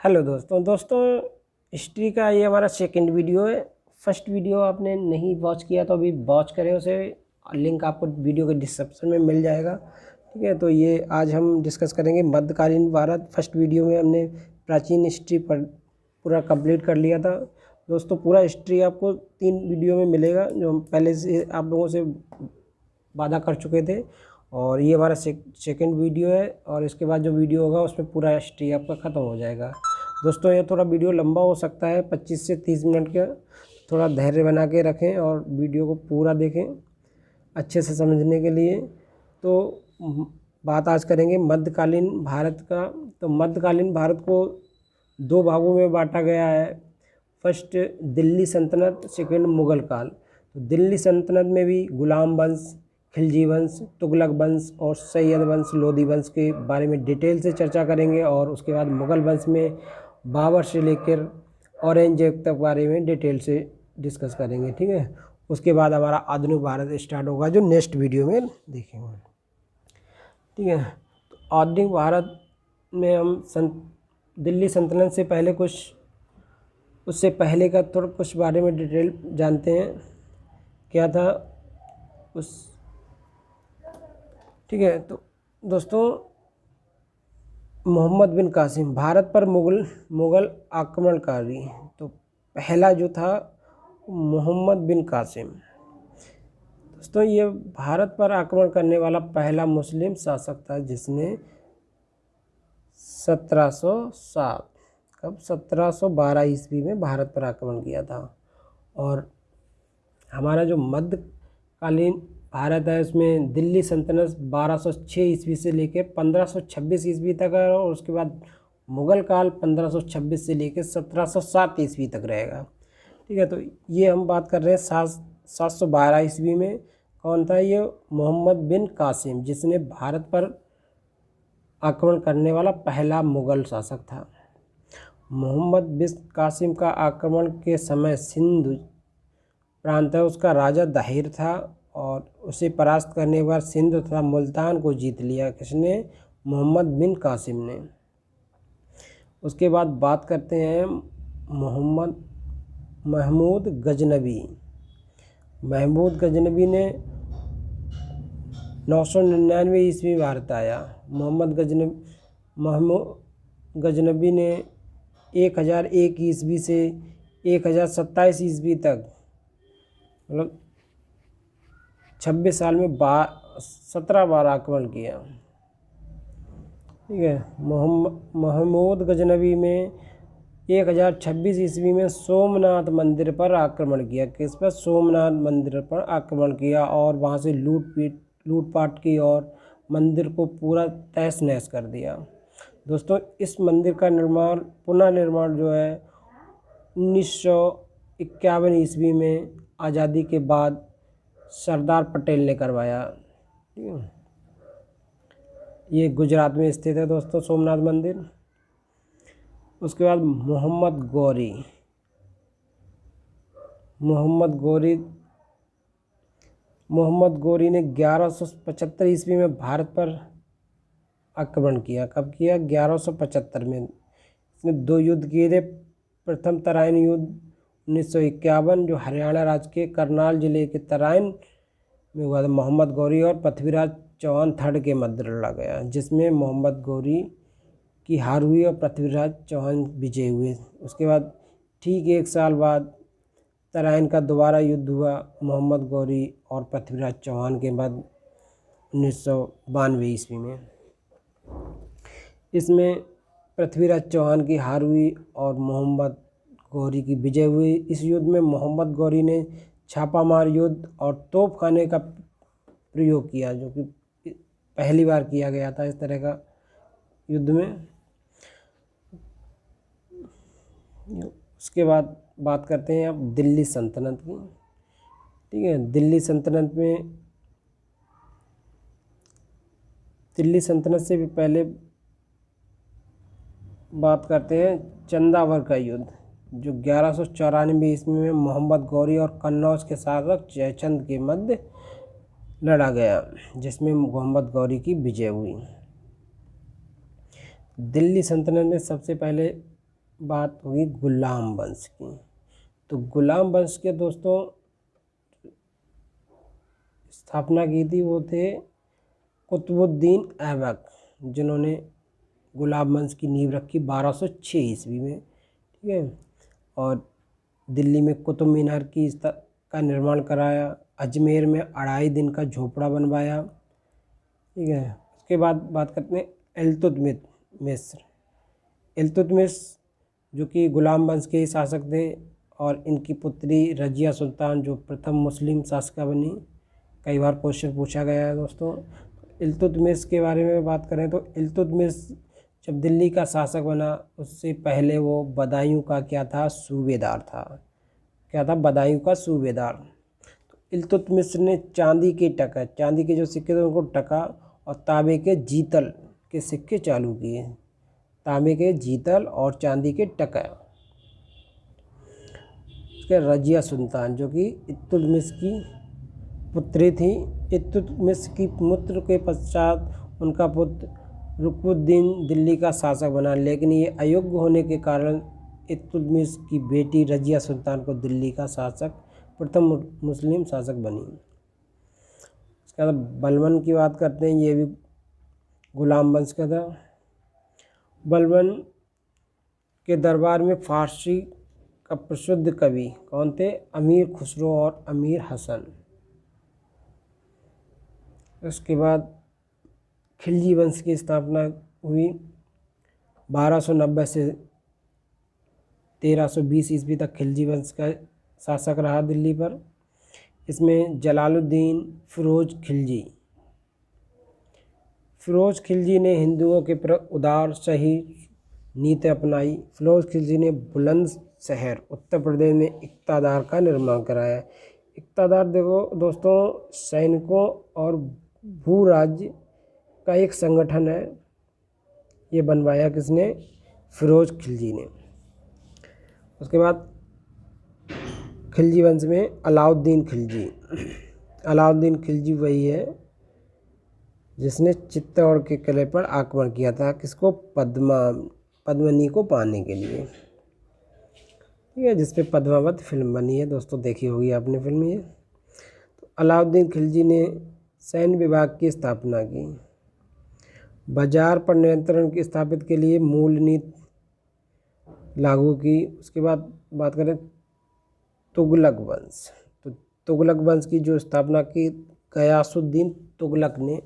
Hello दोस्तों history का ये हमारा सेकंड वीडियो है। फर्स्ट वीडियो आपने नहीं वॉच किया तो अभी वॉच करें उसे, लिंक आपको वीडियो के डिस्क्रिप्शन में मिल जाएगा। ठीक है, तो ये आज हम डिस्कस करेंगे मध्यकालीन भारत। फर्स्ट वीडियो में हमने प्राचीन हिस्ट्री पर पूरा कंप्लीट कर लिया था। दोस्तों पूरा हिस्ट्री आपको 3 वीडियो में मिलेगा, जो हम पहले से आप लोगों से वादा कर चुके थे। और ये हमारा सेकंड वीडियो है, और इसके बाद जो वीडियो होगा उसमें पूरा हिस्ट्री आपका ख़त्म हो जाएगा। दोस्तों ये थोड़ा वीडियो लंबा हो सकता है, 25 से 30 मिनट का। थोड़ा धैर्य बना के रखें और वीडियो को पूरा देखें अच्छे से समझने के लिए। तो बात आज करेंगे मध्यकालीन भारत का। तो मध्यकालीन भारत को 2 भागों में बांटा गया है। फर्स्ट दिल्ली सल्तनत, सेकंड मुग़ल काल। तो दिल्ली सल्तनत में भी गुलाम वंश, खिलजी वंश, तुगलक वंश और सैयद वंश, लोधी वंश के बारे में डिटेल से चर्चा करेंगे। और उसके बाद मुग़ल वंश में बाबर से लेकर औरंगजेब तक बारे में डिटेल से डिस्कस करेंगे। ठीक है, उसके बाद हमारा आधुनिक भारत स्टार्ट होगा, जो नेक्स्ट वीडियो में देखेंगे। ठीक है, तो आधुनिक भारत में हम दिल्ली सल्तनत से पहले उससे पहले का थोड़ा कुछ बारे में डिटेल जानते हैं। क्या था ठीक है, तो दोस्तों मोहम्मद बिन कासिम भारत पर मुग़ल आक्रमणकारी। तो पहला जो था मोहम्मद बिन कासिम। दोस्तों ये भारत पर आक्रमण करने वाला पहला मुस्लिम शासक था, जिसने 1707 कब 1712 ईस्वी में भारत पर आक्रमण किया था। और हमारा जो मध्यकालीन भारत है उसमें दिल्ली सल्तनत 1206 ईस्वी से लेकर 1526 ईस्वी तक है, और उसके बाद मुग़ल काल 1526 से लेकर 1707 ईस्वी तक रहेगा। ठीक है, तो ये हम बात कर रहे हैं 712 ईस्वी में। कौन था ये? मोहम्मद बिन कासिम, जिसने भारत पर आक्रमण करने वाला पहला मुग़ल शासक था। मोहम्मद बिन कासिम का आक्रमण के समय सिंध प्रांत है उसका राजा दाहिर था, और उसे परास्त करने के बाद सिंध तथा मुल्तान को जीत लिया। किसने? मोहम्मद बिन कासिम ने। उसके बाद बात करते हैं महमूद गजनबी। महमूद गजनबी ने 999 ईस्वी में भारत आया। महमूद गजनबी ने 1001 ईस्वी से 1027 ईस्वी तक, मतलब 26 साल में 17 बार आक्रमण किया। ठीक है, महमूद गजनबी में 1026 ईस्वी में सोमनाथ मंदिर पर आक्रमण किया। किस पर? सोमनाथ मंदिर पर आक्रमण किया, और वहाँ से लूटपाट की और मंदिर को पूरा तहस नहस कर दिया। दोस्तों इस मंदिर का पुनः निर्माण जो है 1951 ईस्वी में आज़ादी के बाद सरदार पटेल ने करवाया। ठीक है, ये गुजरात में स्थित है दोस्तों सोमनाथ मंदिर। उसके बाद मोहम्मद गौरी ने 1175 ईस्वी में भारत पर आक्रमण किया। कब किया? 1175 में। इसने 2 युद्ध किए थे। प्रथम तराइन युद्ध 1951, जो हरियाणा राज्य के करनाल जिले के तराइन में हुआ था। मोहम्मद गौरी और पृथ्वीराज चौहान थर्ड के मध्य लड़ा गया, जिसमें मोहम्मद गौरी की हार हुई और पृथ्वीराज चौहान विजय हुए। उसके बाद ठीक 1 साल बाद तराइन का दोबारा युद्ध हुआ मोहम्मद गौरी और पृथ्वीराज चौहान के बाद 1992 ईस्वी में। इसमें पृथ्वीराज चौहान की हार हुई और मोहम्मद गौरी की विजय हुई। इस युद्ध में मोहम्मद गौरी ने छापामार युद्ध और तोपखाने का प्रयोग किया, जो कि पहली बार किया गया था इस तरह का युद्ध में। उसके बाद बात करते हैं अब दिल्ली सल्तनत की। ठीक है, दिल्ली सल्तनत से भी पहले बात करते हैं चंदावर का युद्ध, जो 1194 ईस्वी में मोहम्मद गौरी और कन्नौज के शासक जयचंद के मध्य लड़ा गया, जिसमें मोहम्मद गौरी की विजय हुई। दिल्ली सल्तनत में सबसे पहले बात होगी गुलाम वंश की। तो गुलाम वंश के दोस्तों स्थापना की थी वो थे कुतुबुद्दीन ऐबक, जिन्होंने गुलाम वंश की नींव रखी 1206 ईस्वी में। ठीक है, और दिल्ली में कुतुब मीनार का निर्माण कराया, अजमेर में 2.5 दिन का झोपड़ा बनवाया। ठीक है, उसके बाद बात करते हैं इल्तुतमिश। इल्तुतमिश जो कि गुलाम वंश के ही शासक थे, और इनकी पुत्री रजिया सुल्तान जो प्रथम मुस्लिम शासिका बनी। कई बार क्वेश्चन पूछा गया है दोस्तों। इल्तुतमिश के बारे में बात करें तो इल्तुतमिश जब दिल्ली का शासक बना उससे पहले वो बदायूं का क्या था, सूबेदार था। क्या था, बदायूं का सूबेदार। तो इल्तुतमिश ने चांदी के जो सिक्के थे उनको टका, और तांबे के जीतल के सिक्के चालू किए। तांबे के जीतल और चांदी के टका। उसके रजिया सुल्तान जो कि इल्तुतमिश की पुत्री थी। इल्तुतमिश की पुत्र के पश्चात उनका पुत्र रुकनुद्दीन दिल्ली का शासक बना, लेकिन ये अयोग्य होने के कारण इल्तुतमिश की बेटी रजिया सुल्तान को दिल्ली का प्रथम मुस्लिम शासक बनी। इसके बाद बलबन की बात करते हैं, ये भी गुलाम वंश का था। बलबन के दरबार में फारसी का प्रसिद्ध कवि कौन थे, अमीर खुसरो और अमीर हसन। उसके बाद खिलजी वंश की स्थापना हुई 1290 से 1320 ईस्वी तक। खिलजी वंश का शासक रहा दिल्ली पर। इसमें जलालुद्दीन फिरोज खिलजी ने हिंदुओं के प्रति उदार सही नीति अपनाई। फिरोज खिलजी ने बुलंदशहर उत्तर प्रदेश में इक़्तादार का निर्माण कराया। इक़्तादार देखो दोस्तों, सैनिकों और भू राज्य का एक संगठन है। ये बनवाया किसने, फिरोज खिलजी ने। उसके बाद खिलजी वंश में अलाउद्दीन खिलजी वही है जिसने चित्तौड़ के किले पर आक्रमण किया था। किसको, पद्मिनी को पाने के लिए। ठीक है, जिसपे पद्मावत फिल्म बनी है दोस्तों, देखी होगी आपने फिल्म ये। तो अलाउद्दीन खिलजी ने सैन्य विभाग की स्थापना की। बाजार पर नियंत्रण की स्थापित के लिए मूल नीति लागू की। उसके बाद बात करें तुगलक वंश। तो तुगलक वंश की जो स्थापना की गयासुद्दीन तुगलक ने।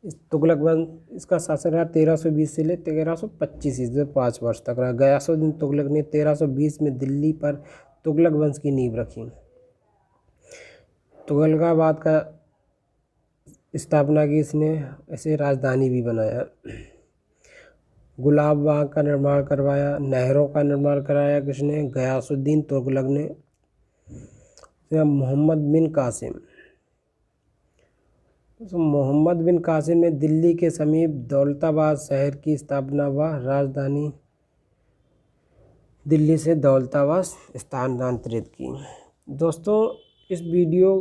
इस तुगलक वंश इसका शासन रहा 1320 से ले 1325 ईस्वी, 5 वर्ष तक रहा। गयासुद्दीन तुगलक ने 1320 में दिल्ली पर तुगलक वंश की नींव रखी। तुगलकाबाद का स्थापना की इसने, ऐसे राजधानी भी बनाया। गुलाब बाग का निर्माण करवाया। नहरों का निर्माण कराया किसने, गयासुद्दीन तुगलक ने। मोहम्मद बिन कासिम ने दिल्ली के समीप दौलताबाद शहर की स्थापना व राजधानी दिल्ली से दौलताबाद स्थानांतरित की। दोस्तों इस वीडियो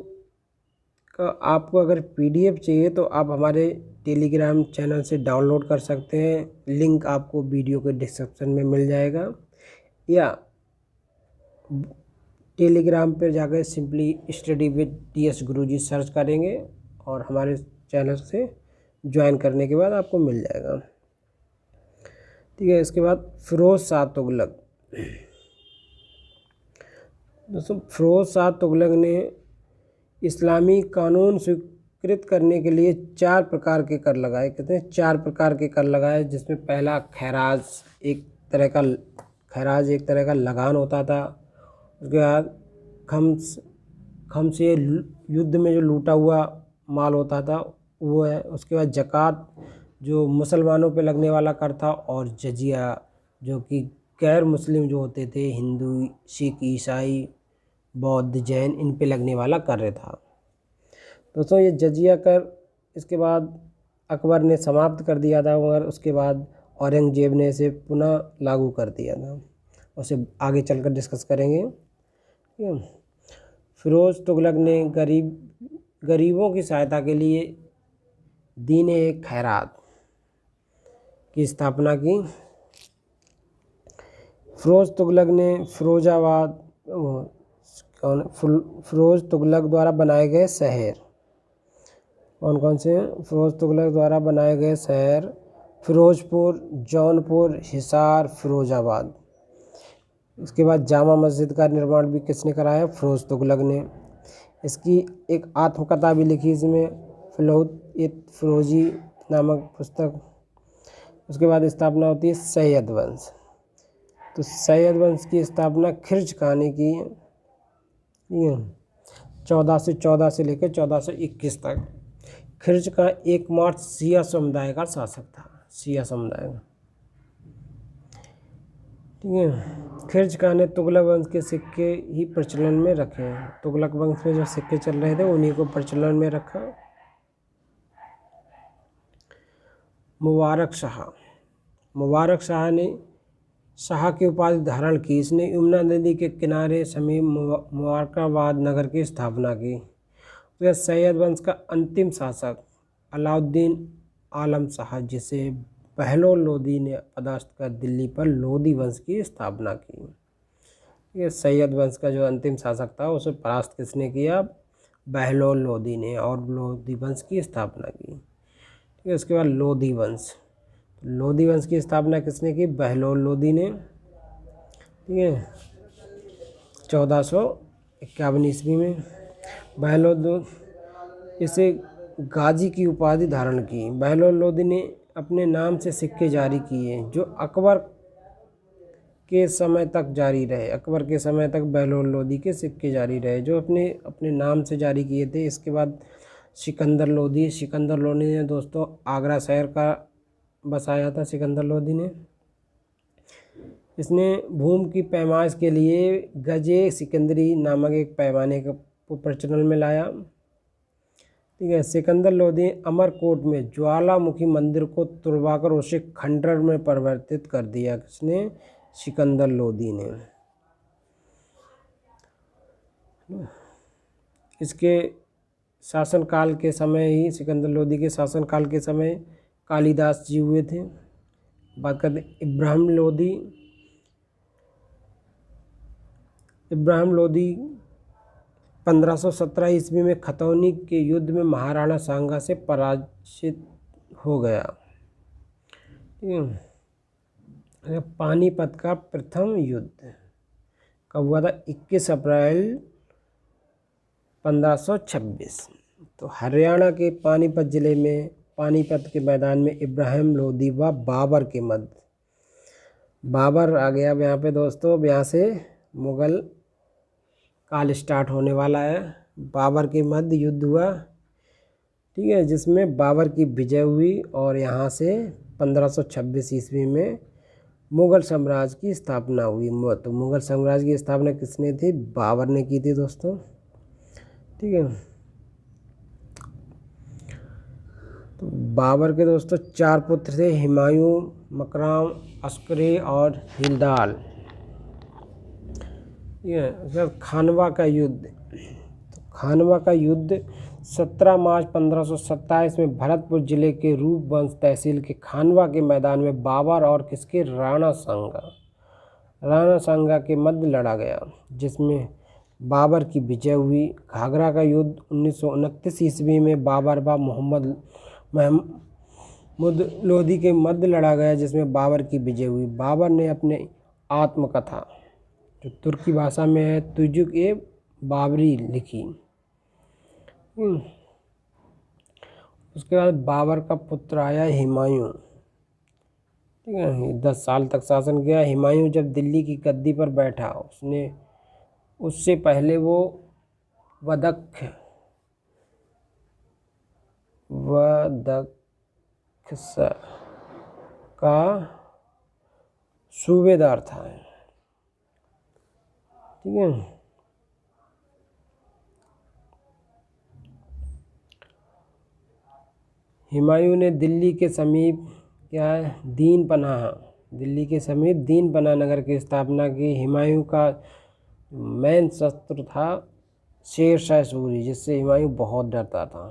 का आपको अगर PDF चाहिए तो आप हमारे टेलीग्राम चैनल से डाउनलोड कर सकते हैं। लिंक आपको वीडियो के डिस्क्रिप्शन में मिल जाएगा, या टेलीग्राम पर जाकर simply study with TS Guruji search करेंगे और हमारे चैनल से ज्वाइन करने के बाद आपको मिल जाएगा। ठीक है, इसके बाद फिरोज शाह तुगलक। दोस्तों फिरोज शाह तुगलक ने इस्लामी कानून स्वीकृत करने के लिए 4 प्रकार के कर लगाए। कहते हैं 4 प्रकार के कर लगाए, जिसमें पहला खैराज एक तरह का लगान होता था। उसके बाद खम्स युद्ध में जो लूटा हुआ माल होता था वो है। उसके बाद ज़कात जो मुसलमानों पे लगने वाला कर था, और जजिया जो कि गैर मुस्लिम जो होते थे, हिंदू, सिख, ईसाई, बौद्ध, जैन, इन पे लगने वाला कर था। दोस्तों ये जजिया कर इसके बाद अकबर ने समाप्त कर दिया था, मगर उसके बाद औरंगजेब ने इसे पुनः लागू कर दिया था। उसे आगे चलकर डिस्कस करेंगे। ठीक है, फिरोज तुगलक ने गरीबों की सहायता के लिए दीन-ए-खैरात की स्थापना की। फिरोज तुगलक ने फिरोजाबाद फिरोज तुगलक द्वारा बनाए गए शहर कौन कौन से हैं? फिरोज तुगलक द्वारा बनाए गए शहर फिरोजपुर, जौनपुर, हिसार, फिरोजाबाद। उसके बाद जामा मस्जिद का निर्माण भी किसने कराया? फिरोज तुगलक ने। इसकी एक आत्मकथा भी लिखी इसमें, फिरोजी नामक पुस्तक। उसके बाद स्थापना होती है सैयद वंश। तो सैयद वंश की स्थापना खिर्ज खान ने की, 1414 से लेकर 1421 तक। खिर्ज का एकमात्र शिया समुदाय का शासक था, शिया समुदाय। ठीक है। खिर्ज खान ने तुगलक वंश के सिक्के ही प्रचलन में रखे हैं। तुगलक वंश में जो सिक्के चल रहे थे उन्हीं को प्रचलन में रखा। मुबारक शाह ने शाह की उपाधि धारण की। इसने यमुना नदी के किनारे समीप मुबारकाबाद नगर की स्थापना की। तो सैयद वंश का अंतिम शासक अलाउद्दीन आलम शाह, जिसे बहलोल लोदी ने परास्त कर दिल्ली पर लोदी वंश की स्थापना की। ये सैयद वंश का जो अंतिम शासक था उसे परास्त किसने किया? बहलोल लोदी ने, और लोदी वंश की स्थापना की। ठीक है। उसके बाद लोदी वंश की स्थापना किसने की? बहलोल लोदी ने। ठीक है। 1451 ईस्वी में बहलोल इसे गाजी की उपाधि धारण की। बहलोल लोदी ने अपने नाम से सिक्के जारी किए जो अकबर के समय तक जारी रहे। अकबर के समय तक बहलोल लोदी के सिक्के जारी रहे जो अपने नाम से जारी किए थे। इसके बाद सिकंदर लोदी ने दोस्तों आगरा शहर का बसाया था। सिकंदर लोदी ने इसने भूमि की पैमाइश के लिए गजे सिकंदरी नामक एक पैमाने को प्रचलन में लाया। ठीक है। सिकंदर लोदी अमरकोट में ज्वालामुखी मंदिर को तुड़वाकर उसे खंडर में परिवर्तित कर दिया। किसने? सिकंदर लोदी ने। इसके शासनकाल के समय ही, सिकंदर लोदी के शासनकाल के समय कालिदास जी हुए थे। बात करते इब्राहिम लोदी 1517 ईस्वी में खतौनी के युद्ध में महाराणा सांगा से पराजित हो गया। पानीपत का प्रथम युद्ध कब हुआ था? 21 अप्रैल 1526। तो हरियाणा के पानीपत जिले में पानीपत के मैदान में इब्राहिम लोदी व बाबर के मध्य, बाबर आ गया अब यहाँ पे दोस्तों। अब यहाँ से मुगल काल स्टार्ट होने वाला है। बाबर के मध्य युद्ध हुआ। ठीक है। जिसमें बाबर की विजय हुई और यहाँ से 1526 ईस्वी में मुगल साम्राज्य की स्थापना हुई। तो मुगल साम्राज्य की स्थापना किसने थी? बाबर ने की थी दोस्तों। ठीक है। तो बाबर के दोस्तों 4 पुत्र थे, हुमायूं, मकराम, अस्करी और हिलदाल। ये खानवा का युद्ध। तो खानवा का युद्ध 17 मार्च 1527 में भरतपुर जिले के रूपवंश तहसील के खानवा के मैदान में बाबर और किसके? राणा सांगा के मध्य लड़ा गया, जिसमें बाबर की विजय हुई। घाघरा का युद्ध 1929 ईस्वी में बाबर व महमूद लोदी के मध्य लड़ा गया, जिसमें बाबर की विजय हुई। बाबर ने अपने आत्मकथा जो तुर्की भाषा में है तुजुक-ए-बाबरी लिखी। उसके बाद बाबर का पुत्र आया हुमायूं। ठीक है। 10 साल तक शासन किया। हुमायूं जब दिल्ली की गद्दी पर बैठा, उससे पहले वो वदक्ख का सूबेदार था। ठीक है। हुमायूं ने दिल्ली के समीप दिल्ली के समीप दीन पनाह नगर की स्थापना की। हुमायूं का मेन शस्त्र था शेर शाह सूरी, जिससे हुमायूं बहुत डरता था।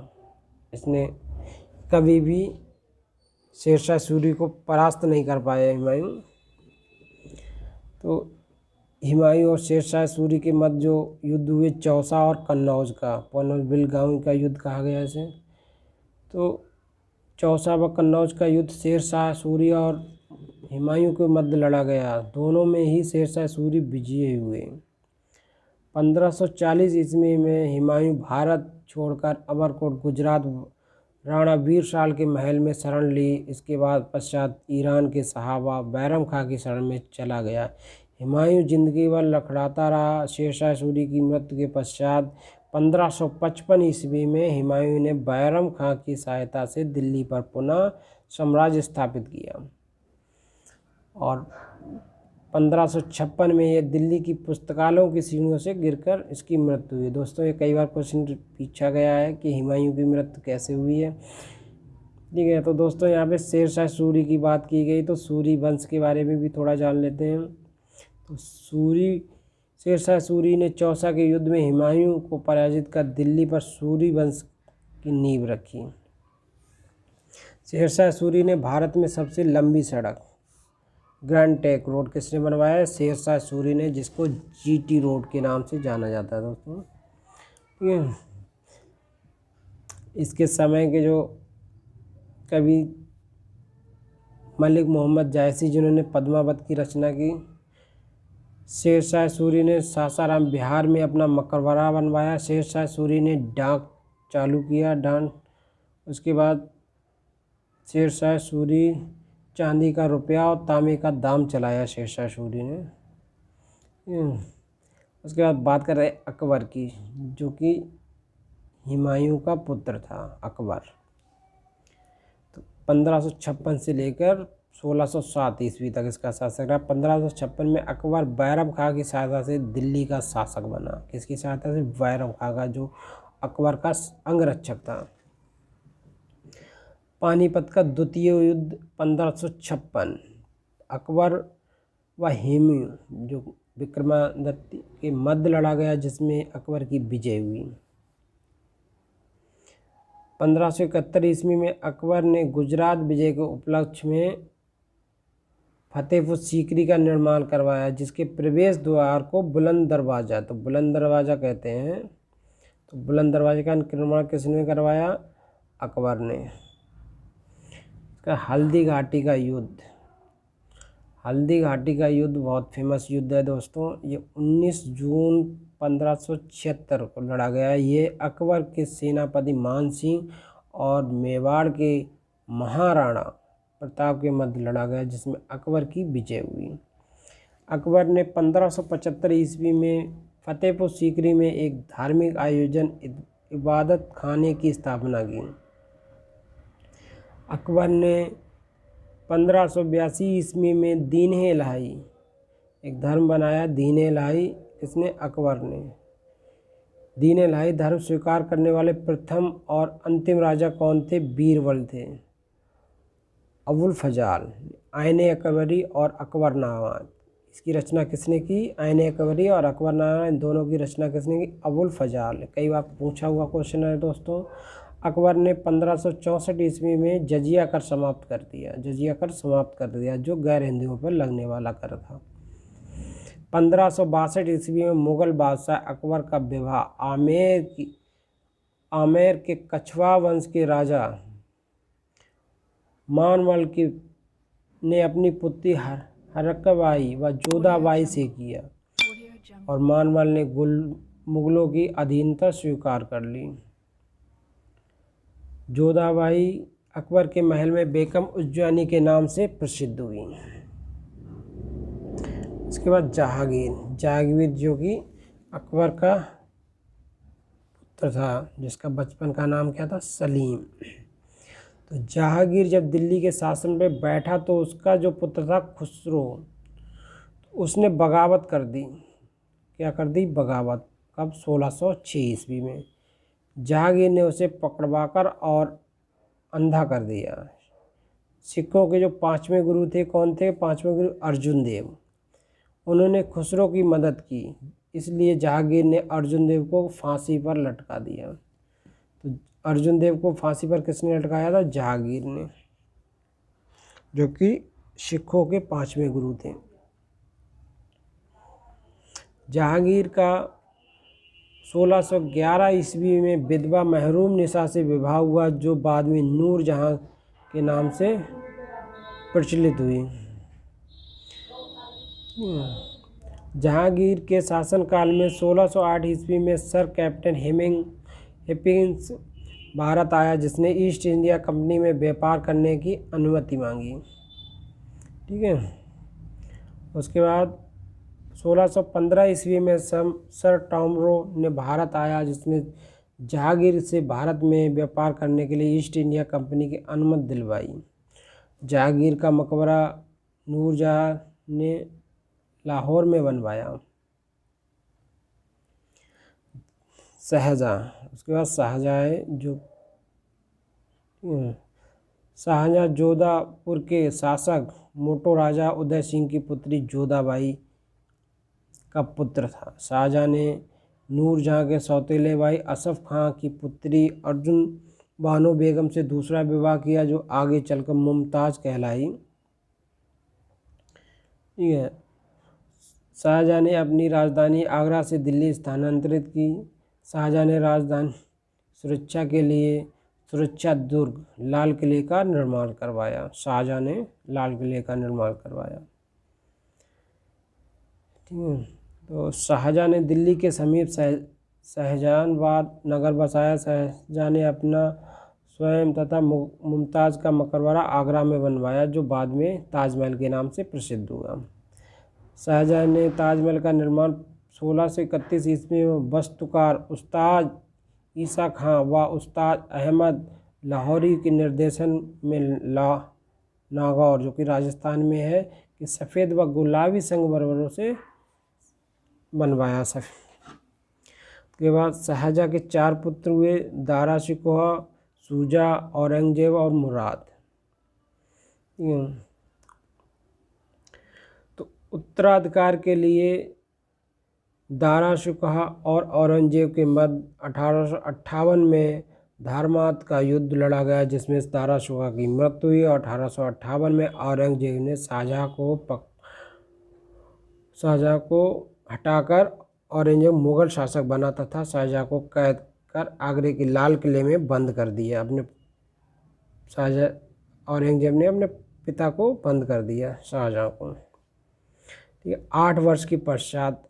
इसने कभी भी शेर शाह सूरी को परास्त नहीं कर पाया हुमायूं। तो तो हुमायूं और शेरशाह सूरी के मध्य जो युद्ध हुए चौसा और कन्नौज का, पनौज का युद्ध कहा गया इसे। तो चौसा व कन्नौज का युद्ध शेरशाह सूरी और हुमायूं के मध्य लड़ा गया। दोनों में ही शेरशाह सूरी विजयी हुए। 1540 ईस्वी में हुमायूं भारत छोड़कर अमरकोट गुजरात राणा वीर शाह के महल में शरण ली। इसके बाद पश्चात ईरान के सहाबा बैरम खां की शरण में चला गया। हुमायूं जिंदगी भर लखड़ाता रहा। शेरशाह सूरी की मृत्यु के पश्चात 1555 ईस्वी में हुमायूं ने बैरम खां की सहायता से दिल्ली पर पुनः साम्राज्य स्थापित किया और 1556 में यह दिल्ली की पुस्तकालयों की सीढ़ियों से गिरकर इसकी मृत्यु हुई। दोस्तों, ये कई बार क्वेश्चन पूछा गया है कि हुमायूं की मृत्यु कैसे हुई है। ठीक है, तो दोस्तों यहाँ पे शेरशाह सूरी की बात की गई, तो सूरी वंश के बारे में भी थोड़ा जान लेते हैं। तो शेरशाह सूरी ने चौसा के युद्ध में हुमायूं को पराजित कर दिल्ली पर सूरी वंश की नींव रखी। शेरशाह सूरी ने भारत में सबसे लंबी सड़क ग्रैंड ट्रंक रोड किसने बनवाया है? शेरशाह सूरी ने, जिसको जीटी रोड के नाम से जाना जाता है दोस्तों। ठीक है, इसके समय के जो कवि मलिक मोहम्मद जायसी, जिन्होंने पद्मावत की रचना की। शेरशाह सूरी ने सासाराम बिहार में अपना मकबरा बनवाया। शेरशाह सूरी ने डाक चालू किया, उसके बाद शेरशाह सूरी चांदी का रुपया और तांबे का दाम चलाया शेरशाह सूरी ने। उसके बाद बात कर रहे हैं अकबर की, जो कि हुमायूं का पुत्र था अकबर। तो 1556 से लेकर 1607 ईस्वी तक इसका शासक रहा। 1556 में अकबर बैरम खां की सहायता से दिल्ली का शासक बना। किसकी सहायता से? बैरम खां का, जो अकबर का अंगरक्षक था। पानीपत का द्वितीय युद्ध 1556, अकबर व हुमायूं जो विक्रमादित्य के मध्य लड़ा गया, जिसमें अकबर की विजय हुई। 1571 ईस्वी में अकबर ने गुजरात विजय के उपलक्ष्य में फतेहपुर सीकरी का निर्माण करवाया, जिसके प्रवेश द्वार को बुलंद दरवाज़ा, तो बुलंद दरवाज़ा कहते हैं। तो बुलंद दरवाजे का निर्माण किसने करवाया? अकबर ने। हल्दी घाटी का युद्ध, हल्दी घाटी का युद्ध बहुत फेमस युद्ध है दोस्तों। ये 19 जून 1576 को लड़ा गया। ये अकबर के सेनापति मान सिंह और मेवाड़ के महाराणा प्रताप के मध्य लड़ा गया, जिसमें अकबर की विजय हुई। अकबर ने 1575 ईस्वी में फतेहपुर सीकरी में एक धार्मिक आयोजन इबादत खाने की स्थापना की। अकबर ने 1582 ईस्वी में दीन-ए इलाही एक धर्म बनाया। दीन-ए इलाही इसने अकबर ने। दीन-ए इलाही धर्म स्वीकार करने वाले प्रथम और अंतिम राजा कौन थे? बीरबल थे। अबुल फजाल, आईने अकबरी और अकबरनामा, इसकी रचना किसने की? आईने अकबरी और अकबरनामा, इन दोनों की रचना किसने की? अबुल फजाल। कई बार पूछा हुआ क्वेश्चन है दोस्तों। अकबर ने 1564 ईस्वी में जजिया कर समाप्त कर दिया। जजिया कर समाप्त कर दिया, जो गैर हिंदुओं पर लगने वाला कर था। 1562 ईस्वी में मुगल बादशाह अकबर का विवाह आमेर के कछवा वंश के राजा मानवल ने अपनी पुत्री हरकबाई व जोधाबाई से किया और मानवल ने मुगलों की अधीनता स्वीकार कर ली। जोधाबाई अकबर के महल में बेगम उज्जैनी के नाम से प्रसिद्ध हुई। इसके बाद जहांगीर जो कि अकबर का पुत्र था, जिसका बचपन का नाम क्या था? सलीम। तो जहांगीर जब दिल्ली के शासन पे बैठा तो उसका जो पुत्र था खुसरो, उसने बगावत कर दी। क्या कर दी? बगावत। कब? 1606 ईस्वी में। जहांगीर ने उसे पकड़वाकर और अंधा कर दिया। सिखों के जो 5वें गुरु थे, कौन थे 5वें गुरु? अर्जुन देव। उन्होंने खुसरो की मदद की, इसलिए जहांगीर ने अर्जुन देव को फांसी पर लटका दिया। तो अर्जुन देव को फांसी पर किसने लटकाया था? जहांगीर ने, जो कि सिखों के 5वें गुरु थे। जहांगीर का 1611 ईस्वी में विधवा महरूम निसा से विवाह हुआ, जो बाद में नूर जहां के नाम से प्रचलित हुई। जहांगीर के शासनकाल में 1608 ईस्वी में सर कैप्टन हेपिंग्स भारत आया, जिसने ईस्ट इंडिया कंपनी में व्यापार करने की अनुमति मांगी। ठीक है। उसके बाद 1615 ईस्वी में सर टॉमरो ने भारत आया, जिसने जहांगीर से भारत में व्यापार करने के लिए ईस्ट इंडिया कंपनी की अनुमति दिलवाई। जहांगीर का मकबरा नूरजहां ने लाहौर में बनवाया। शाहजहां, उसके बाद शाहजहां जोधपुर के शासक मोटो राजा उदय सिंह की पुत्री जोधाबाई का पुत्र था। शाहजहां ने नूरजहां के सौतेले भाई असफ खां की पुत्री अर्जुन बानो बेगम से दूसरा विवाह किया, जो आगे चलकर मुमताज़ कहलाई। ठीक है। शाहजहां ने अपनी राजधानी आगरा से दिल्ली स्थानांतरित की। शाहजहां ने राजधानी सुरक्षा के लिए सुरक्षा दुर्ग लाल किले का निर्माण करवाया। शाहजहां ने लाल किले का निर्माण करवाया। ठीक है। तो शाहजहां ने दिल्ली के समीप शाहजहानाबाद नगर बसाया। शाहजहां ने अपना स्वयं तथा मुमताज़ का मकबरा आगरा में बनवाया, जो बाद में ताजमहल के नाम से प्रसिद्ध हुआ। शाहजहां ने ताजमहल का निर्माण 1631 ईस्वी में वास्तुकार उस्ताद ईसा खां व उस्ताद अहमद लाहौरी के निर्देशन में नागौर, जो कि राजस्थान में है, कि सफ़ेद व गुलाबी संगमरमरों से बनवाया। उसके बाद शाहजहां के 4 पुत्र हुए, दारा शिकोह, शुजा, औरंगजेब और मुराद। तो उत्तराधिकार के लिए दारा शिकोह और औरंगजेब के मध्य 1858 में धर्मात का युद्ध लड़ा गया, जिसमें दारा शिकोह की मृत्यु हुई और 1858 में औरंगजेब ने शाहजहां को हटाकर औरंगजेब मुगल शासक बना तथा शाहजहां को कैद कर आगरे के लाल किले में बंद कर दिया। औरंगजेब ने अपने पिता को बंद कर दिया, शाहजहां को। ठीक है। 8 वर्ष के पश्चात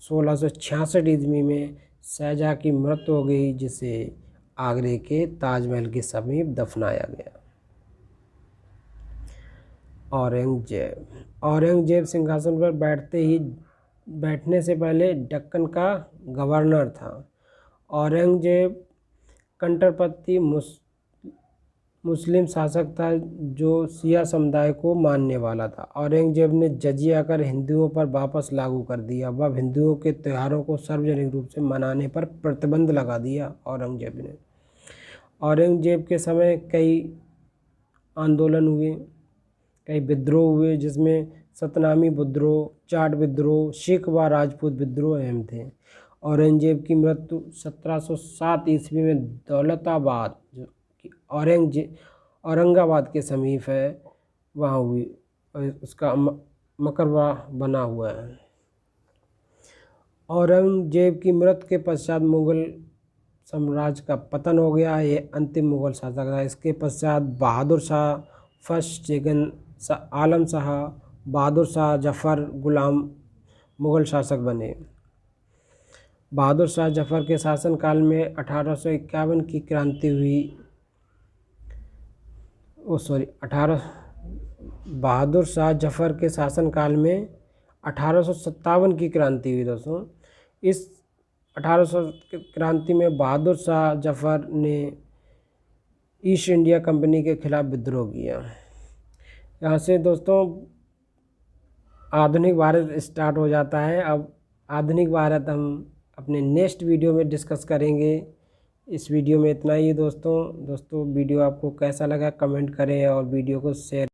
1666 ईस्वी में शाहजहां की मृत्यु हो गई, जिसे आगरे के ताजमहल के समीप दफनाया गया। औरंगजेब सिंहासन पर बैठने से पहले दक्कन का गवर्नर था। औरंगजेब कट्टरपंथी मुस्लिम शासक था, जो शिया समुदाय को मानने वाला था। औरंगजेब ने जजिया कर हिंदुओं पर वापस लागू कर दिया। वह हिंदुओं के त्योहारों को सार्वजनिक रूप से मनाने पर प्रतिबंध लगा दिया। औरंगजेब के समय कई आंदोलन हुए, कई विद्रोह हुए, जिसमें सतनामी विद्रोह, जाट विद्रोह, सिख व राजपूत विद्रोह अहम थे। औरंगजेब की मृत्यु 1707 ईस्वी में दौलताबाद, जो कि औरंगाबाद के समीप है, वहाँ हुई। उसका मकबरा बना हुआ है। औरंगजेब की मृत्यु के पश्चात मुगल साम्राज्य का पतन हो गया। ये अंतिम मुगल शासक था। इसके पश्चात बहादुर शाह फर्स्ट, सेकंड आलम शाह, बहादुर शाह जफ़र गुलाम मुगल शासक बने। बहादुर शाह जफ़र के शासनकाल में 1851 की क्रांति हुई। बहादुर शाह जफ़र के शासनकाल में 1857 की क्रांति हुई दोस्तों। इस 1800 की क्रांति में बहादुर शाह जफ़र ने ईस्ट इंडिया कंपनी के खिलाफ विद्रोह किया। यहाँ से दोस्तों आधुनिक भारत स्टार्ट हो जाता है। अब आधुनिक भारत हम अपने नेक्स्ट वीडियो में डिस्कस करेंगे। इस वीडियो में इतना ही दोस्तों वीडियो आपको कैसा लगा कमेंट करें और वीडियो को शेयर